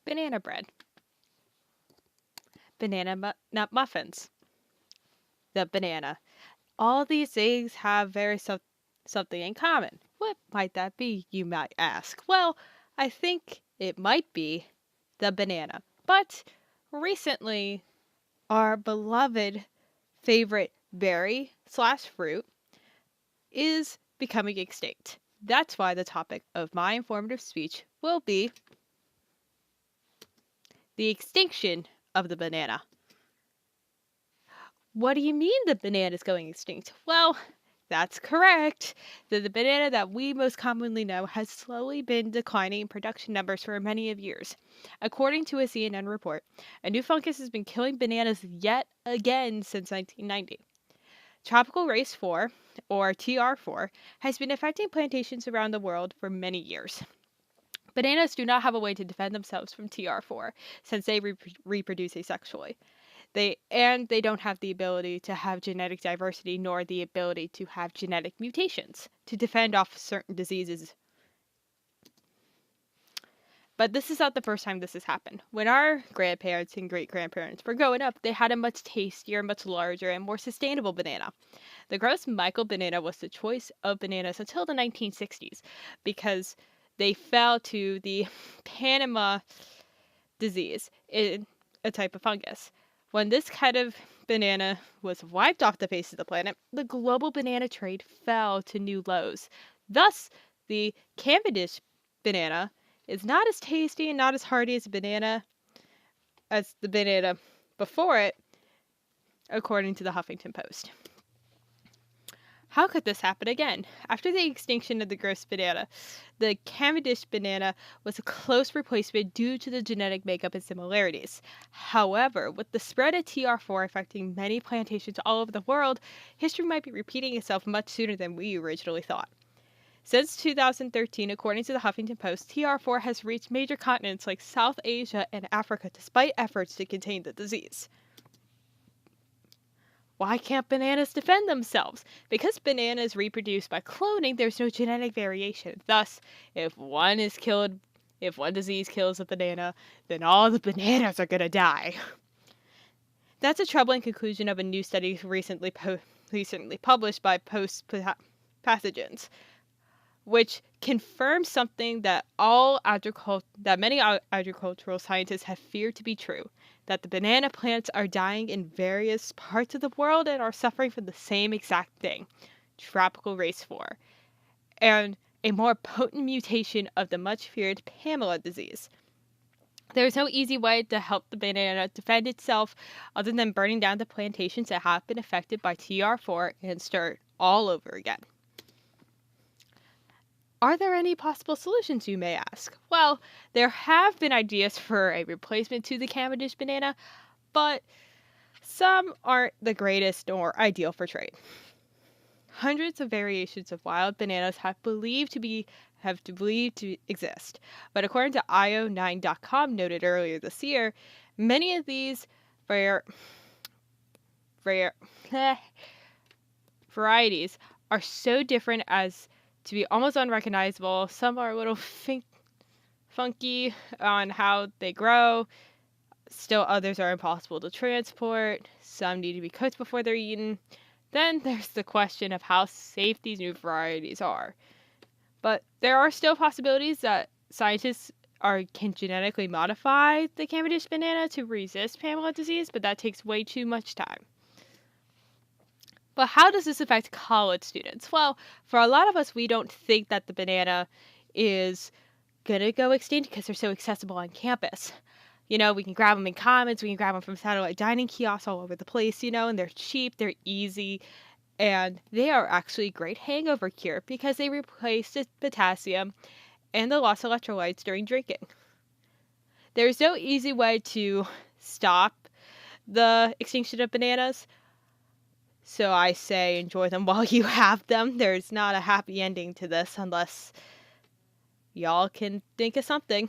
banana bread, nut muffins, the banana. All these things have something in common. What might that be, you might ask? Well, I think it might be the banana. But recently, our beloved favorite berry slash fruit is becoming extinct. That's why the topic of my informative speech will be the extinction of the banana. What do you mean the banana is going extinct? Well, that's correct. The banana that we most commonly know has slowly been declining in production numbers for many of years. According to a CNN report, a new fungus has been killing bananas yet again since 1990. Tropical Race 4, or TR4, has been affecting plantations around the world for many years. Bananas do not have a way to defend themselves from TR4 since they reproduce asexually. They don't have the ability to have genetic diversity nor the ability to have genetic mutations to defend off certain diseases. But this is not the first time this has happened. When our grandparents and great-grandparents were growing up, they had a much tastier, much larger, and more sustainable banana. The Gross Michael banana was the choice of bananas until the 1960s because they fell to the Panama disease, a type of fungus. When this kind of banana was wiped off the face of the planet, the global banana trade fell to new lows. Thus, the Cavendish banana is not as tasty and not as hearty as the banana before it, according to the Huffington Post. How could this happen again? After the extinction of the gross banana, the Cavendish banana was a close replacement due to the genetic makeup and similarities. However, with the spread of TR4 affecting many plantations all over the world, history might be repeating itself much sooner than we originally thought. Since 2013, according to the Huffington Post, TR4 has reached major continents like South Asia and Africa despite efforts to contain the disease. Why can't bananas defend themselves? Because bananas reproduce by cloning, there's no genetic variation. Thus, if one disease kills a banana, then all the bananas are gonna die. That's a troubling conclusion of a new study recently published by Post Pathogens, which confirms something that many agricultural scientists have feared to be true, that the banana plants are dying in various parts of the world and are suffering from the same exact thing, tropical race 4, and a more potent mutation of the much feared Pamela disease. There is no easy way to help the banana defend itself other than burning down the plantations that have been affected by TR4 and start all over again. Are there any possible solutions, you may ask? Well, there have been ideas for a replacement to the Cavendish banana, but some aren't the greatest nor ideal for trade. Hundreds of variations of wild bananas have believed to exist, but according to io9.com noted earlier this year, many of these varieties are so different as to be almost unrecognizable. Some are a little funky on how they grow. Still others are impossible to transport. Some need to be cooked before they're eaten. Then there's the question of how safe these new varieties are. But there are still possibilities that scientists can genetically modify the Cavendish banana to resist Pamela disease, but that takes way too much time. But how does this affect college students? Well, for a lot of us, we don't think that the banana is going to go extinct because they're so accessible on campus. We can grab them in Commons, we can grab them from satellite dining kiosks all over the place, and they're cheap, they're easy, and they are actually a great hangover cure because they replace the potassium and the lost electrolytes during drinking. There's no easy way to stop the extinction of bananas. So I say enjoy them while you have them. There's not a happy ending to this unless y'all can think of something.